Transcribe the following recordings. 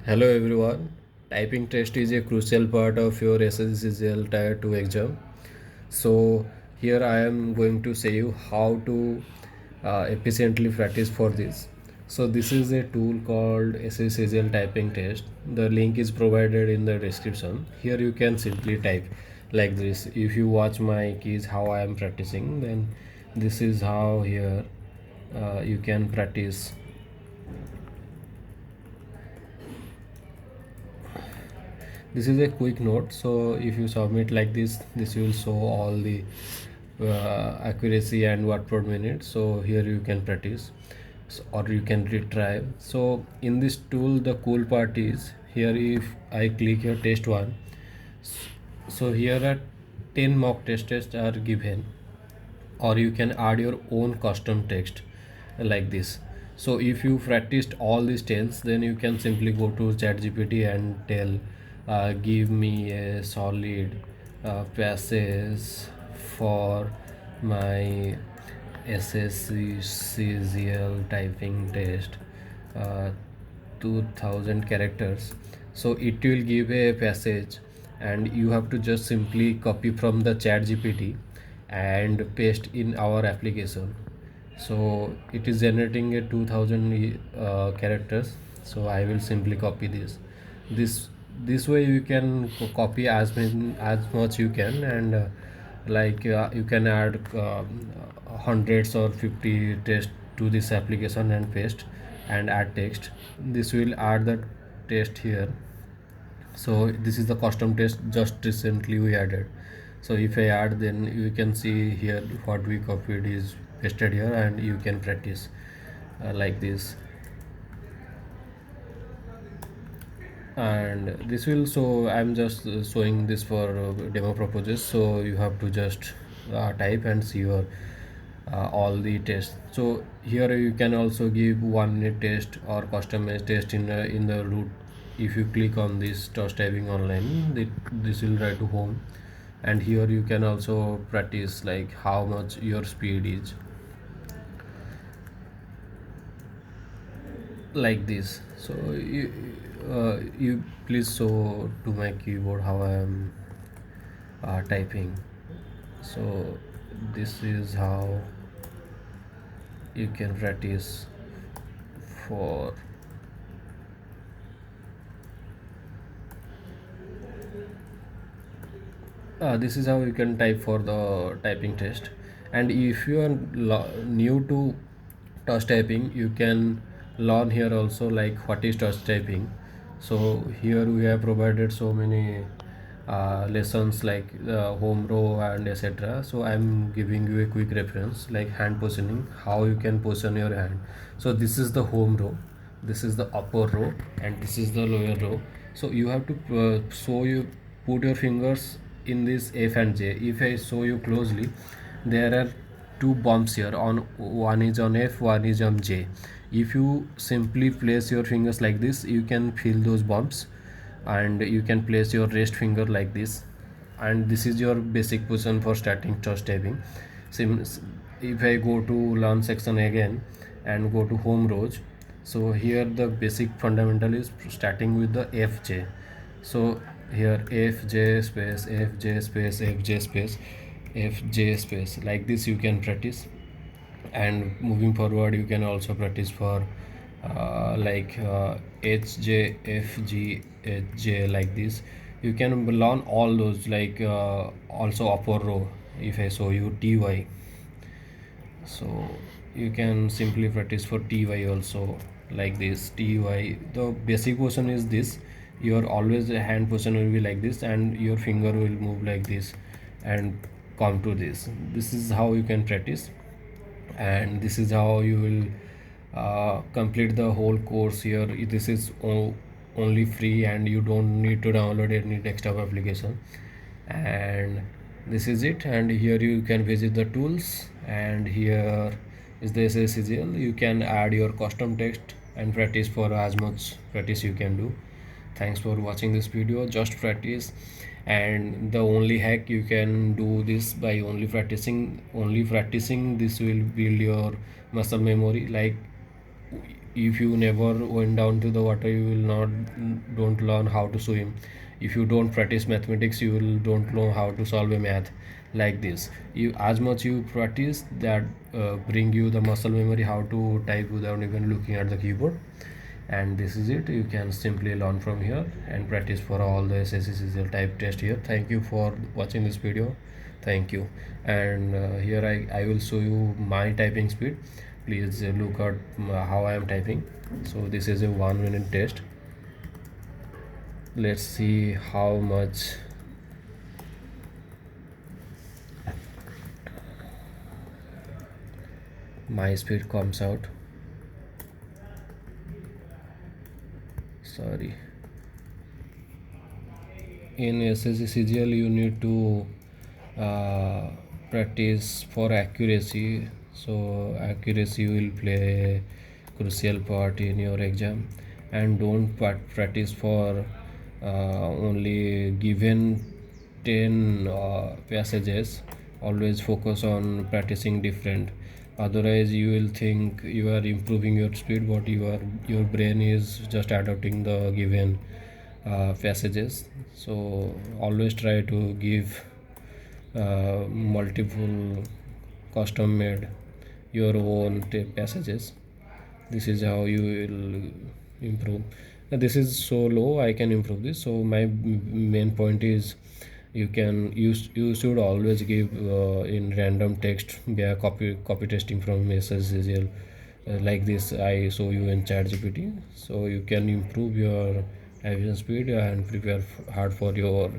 Hello everyone. Typing test is a crucial part of your SSC CGL Tier 2 exam. So here I am going to say you how to efficiently practice for this. So this is a tool called SSC CGL typing test. The link is provided in the description. Here you can simply type like this. If you watch my keys how I am practicing, then this is how here you can practice. This is a quick note, so if you submit like this will show all the accuracy and word per minute. So here you can practice, or you can retry. So in this tool the cool part is here, if I click here test 1, so here are 10 mock tests are given, or you can add your own custom text like this. So if you practiced all these 10s, then you can simply go to ChatGPT and tell give me a solid passage for my SSC CGL typing test, uh, 2000 characters. So it will give a passage, and you have to just simply copy from the ChatGPT and paste in our application. So it is generating a 2000 characters. So I will simply copy this this way you can copy as much you can, and you can add hundreds or 50 text to this application and paste and add text. This will add the text here. So this is the custom test just recently we added. So if I add, then you can see here what we copied is pasted here, and you can practice like this. And this will, so I'm just showing this for demo purposes. So you have to just type and see your all the tests. So here you can also give 1 minute test or customized test in the root. If you click on this test typing online, this will write to home, and here you can also practice like how much your speed is like this. So you please show to my keyboard how I am typing. So this is how you can practice for this is how you can type for the typing test. And if you are new to touch typing, you can learn here also like what is touch typing. So here we have provided so many lessons like home row and etc. So I'm giving you a quick reference like hand positioning, how you can position your hand. So this is the home row, this is the upper row, and this is the lower row. So you have to you put your fingers in this F and J. If I show you closely, there are two bumps here, on one is on F, one is on J. If you simply place your fingers like this, you can feel those bumps, and you can place your rest finger like this, and this is your basic position for starting touch typing. If I go to learn section again and go to home rows, so here the basic fundamental is starting with the FJ. So here FJ space, FJ space, FJ space, FJ space, like this you can practice. And moving forward you can also practice for HJ, FG, HJ, like this. You can learn all those like also upper row. If I show you TY, so you can simply practice for TY also like this. TY, the basic position is this. Your always hand position will be like this, and your finger will move like this and come to this is how you can practice, and this is how you will complete the whole course here. This is only free, and you don't need to download any desktop application. And this is it, and here you can visit the tools, and here is the SSCGL. You can add your custom text and practice for as much practice you can do. Thanks for watching this video. Just practice, and the only hack, you can do this by only practicing. This will build your muscle memory. Like if you never went down to the water, you will not don't learn how to swim. If you don't practice mathematics, you will don't know how to solve a math like this. You as much you practice that, bring you the muscle memory how to type without even looking at the keyboard. And this is it, you can simply learn from here and practice for all the SSC type test here. Thank you for watching this video. Thank you. And here I will show you my typing speed. Please look at how I am typing. So this is a 1 minute test. Let's see how much my speed comes out. Sorry. In SSC CGL you need to uh, practice for accuracy. So accuracy will play a crucial part in your exam. And don't practice for only given 10 passages. Always focus on practicing different, otherwise you will think you are improving your speed, but your brain is just adopting the given passages. So always try to give multiple custom made your own passages. This is how you will improve. This is so low, I can improve this. So my main point is, you should always give in random text via copy testing from SSCL, like this I show you in ChatGPT. So you can improve your revision speed and prepare hard for your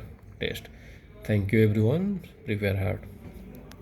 test. Thank you everyone, prepare hard.